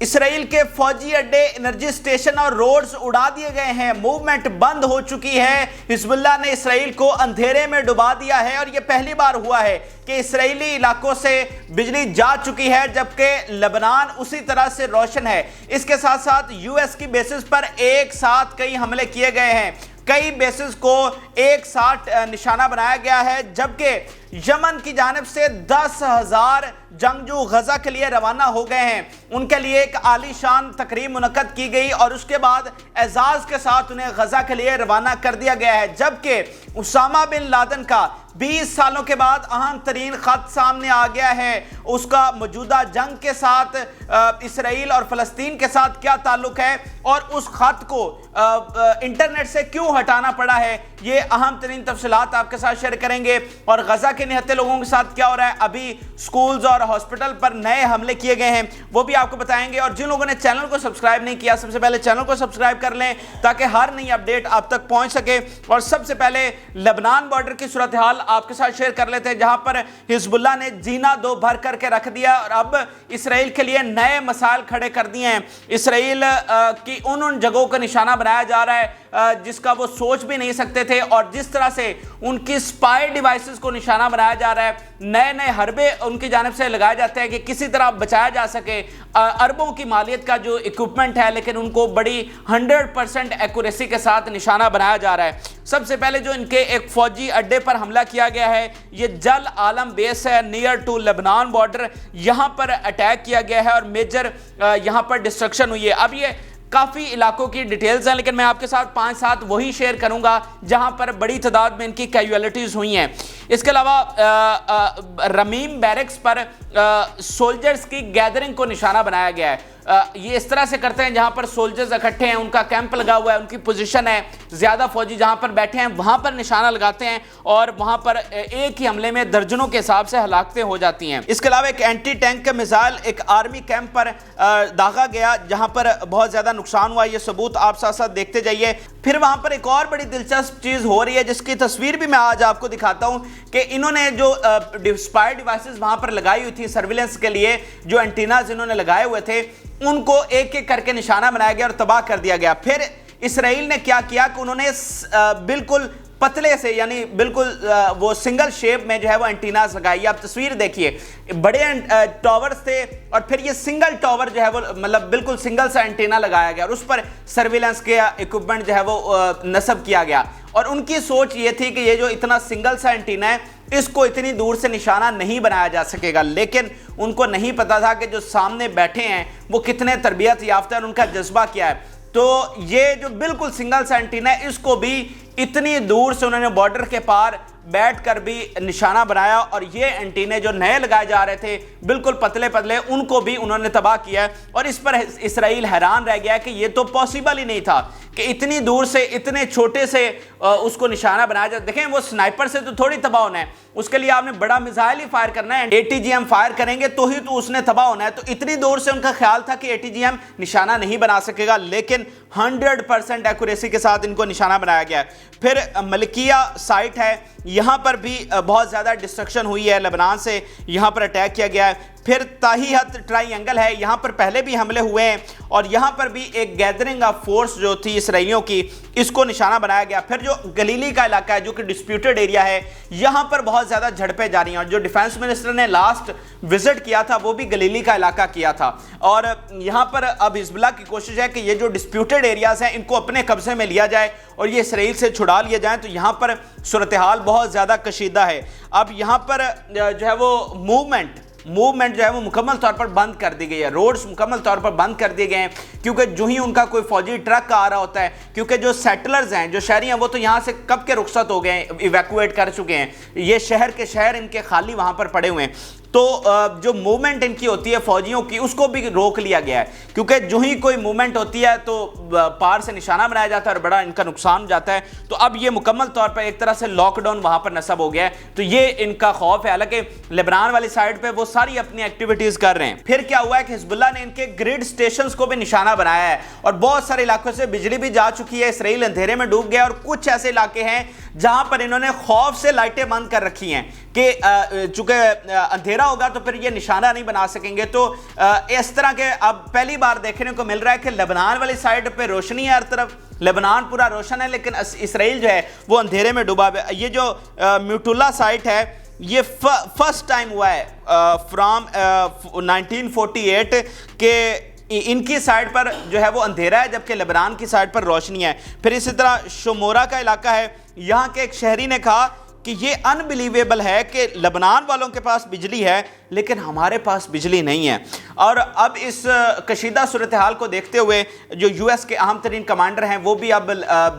اسرائیل کے فوجی اڈے، انرجی اسٹیشن اور روڈز اڑا دیے گئے ہیں۔ موومنٹ بند ہو چکی ہے۔ حزب اللہ نے اسرائیل کو اندھیرے میں ڈبا دیا ہے اور یہ پہلی بار ہوا ہے کہ اسرائیلی علاقوں سے بجلی جا چکی ہے، جبکہ لبنان اسی طرح سے روشن ہے۔ اس کے ساتھ ساتھ یو ایس کی بیسز پر ایک ساتھ کئی حملے کیے گئے ہیں۔ کئی بیسز کو ایک ساتھ نشانہ بنایا گیا ہے، جبکہ یمن کی جانب سے 10,000 جنگجو غزہ کے لیے روانہ ہو گئے ہیں۔ ان کے لیے ایک عالی شان تقریب منعقد کی گئی اور اس کے بعد اعزاز کے ساتھ انہیں غزہ کے لیے روانہ کر دیا گیا ہے، جبکہ اسامہ بن لادن کا 20 سالوں کے بعد اہم ترین خط سامنے آ گیا ہے۔ اس کا موجودہ جنگ کے ساتھ، اسرائیل اور فلسطین کے ساتھ کیا تعلق ہے اور اس خط کو انٹرنیٹ سے کیوں ہٹانا پڑا ہے، یہ اہم ترین تفصیلات آپ کے ساتھ شیئر کریں گے۔ اور غزہ کے نہتے لوگوں کے ساتھ کیا ہو رہا ہے، ابھی سکولز اور ہاسپٹل پر نئے حملے کیے گئے ہیں، وہ بھی آپ کو بتائیں گے۔ اور جن لوگوں نے چینل کو سبسکرائب نہیں کیا، سب سے پہلے چینل کو سبسکرائب کر لیں تاکہ ہر نئی اپڈیٹ آپ تک پہنچ سکے۔ اور سب سے پہلے لبنان بارڈر کی صورتحال آپ کے ساتھ شیئر کر لیتے ہیں، جہاں پر حزب اللہ نے جینا دو بھر کر کے رکھ دیا اور اب اسرائیل کے لیے نئے مسائل کھڑے کر دیے ہیں۔ اسرائیل کی ان جگہوں کا نشانہ بنایا جا رہا ہے جس کا وہ سوچ بھی نہیں سکتے تھے، اور جس طرح سے ان کی سپائی ڈیوائسز کو نشانہ بنایا جا رہا ہے، نئے نئے حربے ان کی جانب سے لگائے جاتے ہیں کہ کسی طرح بچایا جا سکے۔ اربوں کی مالیت کا جو اکوپمنٹ ہے، لیکن ان کو بڑی 100% ایکوریسی کے ساتھ نشانہ بنایا جا رہا ہے۔ سب سے پہلے جو ان کے ایک فوجی اڈے پر حملہ کیا گیا ہے، یہ جل عالم بیس ہے، نیئر ٹو لبنان بارڈر، یہاں پر اٹیک کیا گیا ہے اور میجر یہاں پر ڈسٹرکشن ہوئی ہے۔ اب یہ کافی علاقوں کی ڈیٹیلز ہیں، لیکن میں آپ کے ساتھ 5-7 وہی شیئر کروں گا جہاں پر بڑی تعداد میں ان کی کیجویلٹیز ہوئی ہیں۔ اس کے علاوہ رمیم بیرکس پر سولجرز کی گیدرنگ کو نشانہ بنایا گیا ہے۔ یہ اس طرح سے کرتے ہیں جہاں پر سولجرز اکٹھے ہیں، ان کا کیمپ لگا ہوا ہے، ان کی پوزیشن ہے، زیادہ فوجی جہاں پر بیٹھے ہیں وہاں پر نشانہ لگاتے ہیں اور وہاں پر ایک ہی حملے میں درجنوں کے حساب سے ہلاکتیں ہو جاتی ہیں۔ اس کے علاوہ ایک اینٹی ٹینک میزائل ایک آرمی کیمپ پر داغا گیا، جہاں پر بہت زیادہ نقصان ہوا۔ یہ ثبوت آپ ساتھ ساتھ دیکھتے جائیے۔ پھر وہاں پر ایک اور بڑی دلچسپ چیز ہو رہی ہے، جس کی تصویر بھی میں آج آپ کو دکھاتا ہوں کہ انہوں نے جو سپائی ڈیوائسز وہاں پر لگائی ہوئی تھی سرویلنس کے لیے، جو انٹیناز انہوں نے لگائے ہوئے تھے، ان کو ایک ایک کر کے نشانہ بنایا گیا اور تباہ کر دیا گیا۔ پھر اسرائیل نے کیا کیا کہ انہوں نے بالکل پتلے سے، یعنی بالکل وہ سنگل شیپ میں جو ہے وہ انٹیناز لگائی۔ آپ تصویر دیکھیے، بڑے ٹاورز تھے اور پھر یہ سنگل ٹاور جو ہے وہ مطلب بالکل سنگل سا انٹینا لگایا گیا اور اس پر سرویلنس کے اکوپمنٹ جو ہے وہ نصب کیا گیا۔ اور ان کی سوچ یہ تھی کہ یہ جو اتنا سنگل سا انٹینا ہے، اس کو اتنی دور سے نشانہ نہیں بنایا جا سکے گا، لیکن ان کو نہیں پتا تھا کہ جو سامنے بیٹھے ہیں وہ کتنے تربیت یافتہ ہیں اور ان کا جذبہ کیا ہے۔ تو یہ جو بالکل سنگل سا انٹینا ہے، اس کو بھی اتنی دور سے انہوں نے بارڈر کے پار بیٹھ کر بھی نشانہ بنایا، اور یہ انٹینے جو نئے لگائے جا رہے تھے بالکل پتلے پتلے، ان کو بھی انہوں نے تباہ کیا ہے۔ اور اس پر اسرائیل حیران رہ گیا کہ یہ تو پاسبل ہی نہیں تھا کہ اتنی دور سے اتنے چھوٹے سے اس کو نشانہ بنایا جائے۔ دیکھیں، وہ سنائپر سے تو تھوڑی تباہ ہونا ہے، اس کے لیے آپ نے بڑا میزائل ہی فائر کرنا ہے، ATGM فائر کریں گے تو ہی تو اس نے تباہ ہونا ہے۔ تو اتنی دور سے ان کا خیال تھا کہ ATGM نشانہ نہیں بنا سکے گا، لیکن 100% ایکوریسی کے ساتھ ان کو نشانہ بنایا گیا ہے۔ پھر ملکیہ سائٹ ہے، یہاں پر بھی بہت زیادہ ڈسٹرکشن ہوئی ہے، لبنان سے یہاں پر اٹیک کیا گیا ہے۔ پھر تاہیت ٹرائی اینگل ہے، یہاں پر پہلے بھی حملے ہوئے ہیں اور یہاں پر بھی ایک گیدرنگ آف فورس جو تھی اسرائیلیوں کی، اس کو نشانہ بنایا گیا۔ پھر جو گلیلی کا علاقہ ہے، جو کہ ڈسپیوٹڈ ایریا ہے، یہاں پر بہت زیادہ جھڑپیں جاری ہیں، اور جو ڈیفنس منسٹر نے لاسٹ وزٹ کیا تھا وہ بھی گلیلی کا علاقہ کیا تھا۔ اور یہاں پر اب حزب اللہ کی کوشش ہے کہ یہ جو ڈسپیوٹڈ ایریاز ہیں ان کو اپنے قبضے میں لیا جائے اور یہ اسرائیل سے چھڑا لیے جائیں۔ تو یہاں پر صورتحال بہت زیادہ کشیدہ ہے۔ اب یہاں پر جو ہے وہ موومنٹ جو ہے وہ مکمل طور پر بند کر دی گئی ہے، روڈز مکمل طور پر بند کر دیے گئے ہیں، کیونکہ جو ہی ان کا کوئی فوجی ٹرک آ رہا ہوتا ہے، کیونکہ جو سیٹلرز ہیں، جو شہری ہیں، وہ تو یہاں سے کب کے رخصت ہو گئے ہیں، ایویکویٹ کر چکے ہیں، یہ شہر کے شہر ان کے خالی وہاں پر پڑے ہوئے ہیں۔ تو جو موومنٹ ان کی ہوتی ہے فوجیوں کی، اس کو بھی روک لیا گیا ہے، کیونکہ جو ہی کوئی موومنٹ ہوتی ہے تو پار سے نشانہ بنایا جاتا ہے اور بڑا ان کا نقصان ہو جاتا ہے۔ تو اب یہ مکمل طور پر ایک طرح سے لاک ڈاؤن وہاں پر نصب ہو گیا ہے، تو یہ ان کا خوف ہے۔ حالانکہ لبنان والی سائڈ پہ وہ ساری اپنی ایکٹیویٹیز کر رہے ہیں۔ پھر کیا ہوا ہے کہ حزب اللہ نے ان کے گریڈ سٹیشنز کو بھی نشانہ بنایا ہے اور بہت سارے علاقوں سے بجلی بھی جا چکی ہے، اسرائیل اندھیرے میں ڈوب گیا، اور کچھ ایسے علاقے ہیں جہاں پر انہوں نے خوف سے لائٹیں بند کر رکھی ہیں کہ چونکہ اندھیرا ہوگا تو پھر یہ نشانہ نہیں بنا سکیں گے. تو اس طرح کے اب پہلی بار دیکھنے کو مل رہا ہے کہ لبنان والی سائڈ پہ روشنی ہے ہر طرف, لبنان پورا روشن ہے, لیکن اسرائیل جو ہے وہ اندھیرے میں ڈوبا ہوا ہے. یہ جو میوٹولا سائٹ ہے یہ فرسٹ ٹائم ہوا ہے فرام 1948 کہ ان کی سائٹ پر جو ہے وہ اندھیرا ہے جبکہ لبنان کی سائٹ پر روشنی ہے. پھر اسی طرح شمورا کا علاقہ ہے, یہاں کے ایک شہری نے کہا کہ یہ انبلیویبل ہے کہ لبنان والوں کے پاس بجلی ہے لیکن ہمارے پاس بجلی نہیں ہے. اور اب اس کشیدہ صورتحال کو دیکھتے ہوئے جو یو ایس کے اہم ترین کمانڈر ہیں وہ بھی اب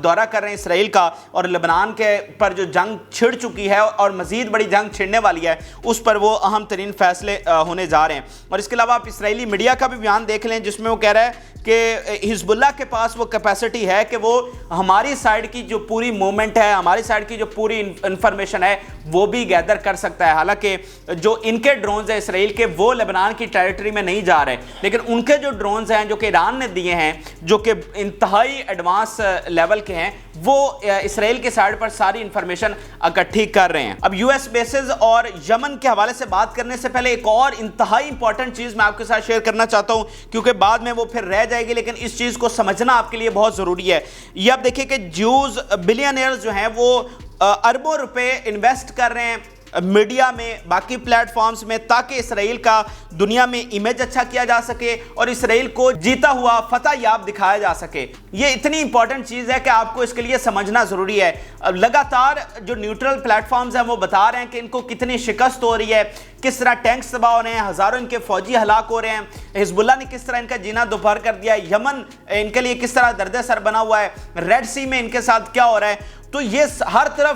دورہ کر رہے ہیں اسرائیل کا, اور لبنان کے پر جو جنگ چھڑ چکی ہے اور مزید بڑی جنگ چھڑنے والی ہے اس پر وہ اہم ترین فیصلے ہونے جا رہے ہیں. اور اس کے علاوہ آپ اسرائیلی میڈیا کا بھی بیان دیکھ لیں جس میں وہ کہہ رہا ہے کہ حزب اللہ کے پاس وہ کیپیسٹی ہے کہ وہ ہماری سائڈ کی جو پوری موومنٹ ہے, ہماری سائڈ کی جو پوری انفارمیشن ہے وہ بھی گیدر کر سکتا ہے. حالانکہ جو ان کے ڈرونز ہیں اسرائیل کے وہ لبنان کی ٹیریٹری میں نہیں جا رہے, لیکن ان کے جو ڈرونز ہیں جو کہ ایران نے دیے ہیں جو کہ انتہائی ایڈوانس لیول کے ہیں وہ اسرائیل کے سائڈ پر ساری انفارمیشن اکٹھی کر رہے ہیں. اب یو ایس بیسز اور یمن کے حوالے سے بات کرنے سے پہلے ایک اور انتہائی امپورٹنٹ چیز میں آپ کے ساتھ شیئر کرنا چاہتا ہوں کیونکہ بعد میں وہ پھر رہ جائے گی, لیکن اس چیز کو سمجھنا آپ کے لیے بہت ضروری ہے. یہ آپ دیکھیں کہ جیوز بلینئرز جو ہیں وہ اربوں روپے انویسٹ کر رہے ہیں میڈیا میں, باقی پلیٹ فارمز میں, تاکہ اسرائیل کا دنیا میں امیج اچھا کیا جا سکے اور اسرائیل کو جیتا ہوا فتح یاب دکھایا جا سکے. یہ اتنی امپورٹنٹ چیز ہے کہ آپ کو اس کے لیے سمجھنا ضروری ہے. لگاتار جو نیوٹرل پلیٹ فارمز ہیں وہ بتا رہے ہیں کہ ان کو کتنی شکست ہو رہی ہے, کس طرح ٹینکس تباہ ہو رہے ہیں, ہزاروں ان کے فوجی ہلاک ہو رہے ہیں, حزب اللہ نے کس طرح ان کا جینا دوپہر کر دیا ہے, یمن ان کے لیے کس طرح درد سر بنا ہوا ہے, ریڈ سی میں ان کے ساتھ کیا ہو رہا ہے. تو یہ ہر طرف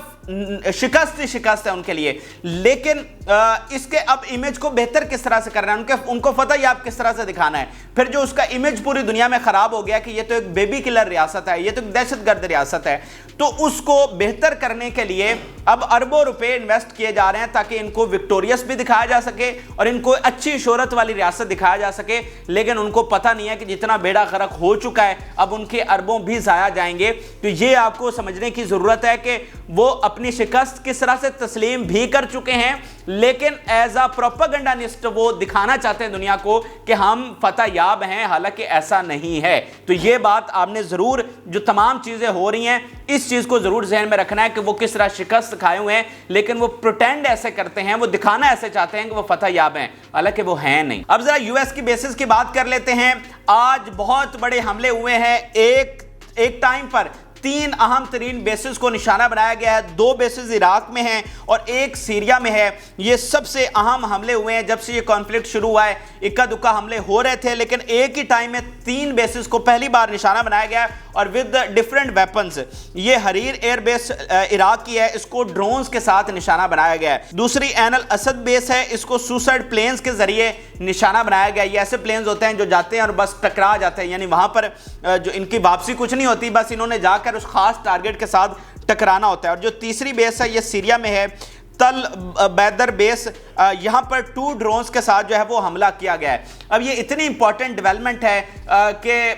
شکست ہی شکست ہے ان کے لیے, لیکن اس کے اب امیج کو بہتر کس طرح سے کرنا ہے, ان کو فتح یاب کس طرح سے دکھانا ہے. پھر جو اس کا امیج پوری دنیا میں خراب ہو گیا کہ یہ تو ایک بیبی کلر ریاست ہے, یہ تو ایک دہشت گرد ریاست ہے, تو اس کو بہتر کرنے کے لیے اب اربوں روپے انویسٹ کیے جا رہے ہیں تاکہ ان کو وکٹوریس بھی دکھایا جا سکے اور ان کو اچھی شہرت والی ریاست دکھایا جا سکے. لیکن ان کو پتہ نہیں ہے کہ جتنا بیڑا غرق ہو چکا ہے اب ان کے اربوں بھی ضائع جائیں گے. تو یہ آپ کو سمجھنے کی ضرورت ہے کہ وہ اپنی شکست کس طرح سے تسلیم بھی کر چکے ہیں, لیکن ایز اے پروپیگنڈانسٹ وہ دکھانا چاہتے ہیں دنیا کو کہ ہم فتح یاب ہیں, حالانکہ ایسا نہیں ہے. تو یہ بات آپ نے ضرور, جو تمام چیزیں ہو رہی ہیں اس چیز کو ضرور ذہن میں رکھنا ہے کہ وہ کس طرح شکست کھائے ہوئے ہیں, لیکن وہ پروٹینڈ ایسے کرتے ہیں, وہ دکھانا ایسے چاہتے ہیں کہ وہ فتح یاب ہیں, حالانکہ وہ ہیں نہیں. اب ذرا یو ایس کی بیسز کی بات کر لیتے ہیں. آج بہت بڑے حملے ہوئے ہیں, ایک ٹائم پر 3 اہم ترین بیسز کو نشانہ بنایا گیا ہے. 2 بیسز عراق میں ہیں اور 1 سیریا میں ہے. یہ سب سے اہم حملے ہوئے ہیں جب سے یہ کانفلکٹ شروع ہوا ہے. اکا دکا حملے ہو رہے تھے لیکن ایک ہی ٹائم میں 3 بیسز کو پہلی بار نشانہ بنایا گیا ہے اور ود ڈیفرنٹ ویپنز. یہ حریر ایئر بیس عراق کی ہے, اس کو ڈرونز کے ساتھ نشانہ بنایا گیا ہے. دوسری عین الاسد بیس ہے, اس کو سوسائڈ پلینز کے ذریعے نشانہ بنایا گیا ہے. یہ ایسے پلینز ہوتے ہیں جو جاتے ہیں اور بس ٹکرا جاتے ہیں, یعنی وہاں پر جو ان کی واپسی کچھ نہیں ہوتی, بس انہوں نے جا کر اس خاص ٹارگٹ کے ساتھ ٹکرانا ہوتا ہے. اور جو تیسری بیس ہے یہ سیریا میں ہے, تل بیدر بیس, یہاں پر 2 ڈرونز کے ساتھ جو ہے وہ حملہ کیا گیا ہے. اب یہ اتنی امپورٹنٹ ڈیولپمنٹ ہے کہ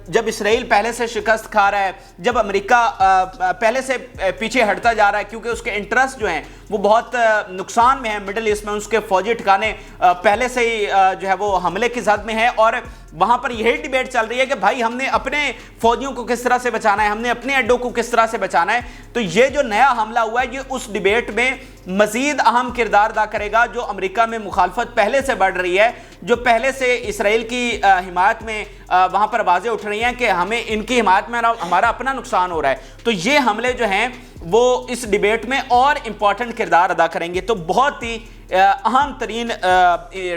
جب اسرائیل پہلے سے شکست کھا رہا ہے, جب امریکہ پہلے سے پیچھے ہٹتا جا رہا ہے کیونکہ اس کے انٹرسٹ جو ہیں وہ بہت نقصان میں ہیں مڈل ایسٹ میں, اس کے فوجی ٹھکانے پہلے سے ہی جو ہے وہ حملے کی زد میں ہیں, اور وہاں پر یہی ڈیبیٹ چل رہی ہے کہ بھائی ہم نے اپنے فوجیوں کو کس طرح سے بچانا ہے, ہم نے اپنے اڈوں کو کس طرح سے بچانا ہے. تو یہ جو نیا حملہ ہوا ہے یہ اس ڈیبیٹ میں مزید اہم کردار ادا کرے گا. جو امریکہ میں مخالفت پہلے سے بڑھ رہی ہے, جو پہلے سے اسرائیل کی حمایت میں وہاں پر آوازیں اٹھ رہی ہیں کہ ہمیں ان کی حمایت میں ہمارا اپنا نقصان ہو رہا ہے, تو یہ حملے جو ہیں وہ اس ڈیبیٹ میں اور امپورٹنٹ کردار ادا کریں گے. تو بہت ہی اہم ترین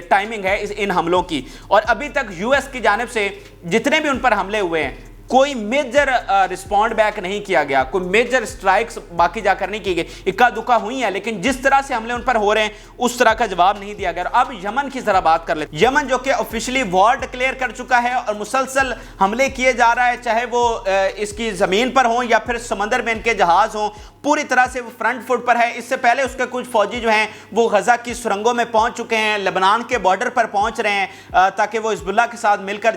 ٹائمنگ ہے ان حملوں کی. اور ابھی تک یو ایس کی جانب سے جتنے بھی ان پر حملے ہوئے ہیں کوئی میجر رسپونڈ بیک نہیں کیا گیا, کوئی میجر سٹرائکس باقی جا کر نہیں کی گئی, اکا دکا ہوئی ہیں, لیکن جس طرح سے حملے ان پر ہو رہے ہیں اس طرح کا جواب نہیں دیا گیا. اب یمن کی ذرا بات کر لیتے ہیں. یمن جو کہ آفیشلی وار ڈکلیئر کر چکا ہے اور مسلسل حملے کیے جا رہا ہے, چاہے وہ اس کی زمین پر ہوں یا پھر سمندر میں ان کے جہاز ہوں, پوری طرح سے وہ فرنٹ فٹ پر ہے. اس سے پہلے اس کے کچھ فوجی جو ہیں وہ غزہ کی سرنگوں میں پہنچ چکے ہیں, لبنان کے بارڈر پر پہنچ رہے ہیں تاکہ وہ حزب اللہ کے ساتھ مل کر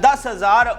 10,000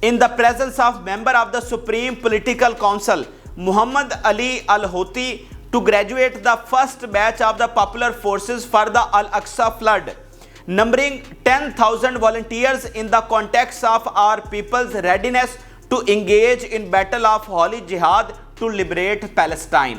in the presence of member of the Supreme Political Council Muhammad Ali Al-Houthi to graduate the first batch of the popular forces for the Al-Aqsa flood, numbering 10,000 volunteers in the context of our people's readiness to engage in battle of holy jihad to liberate Palestine।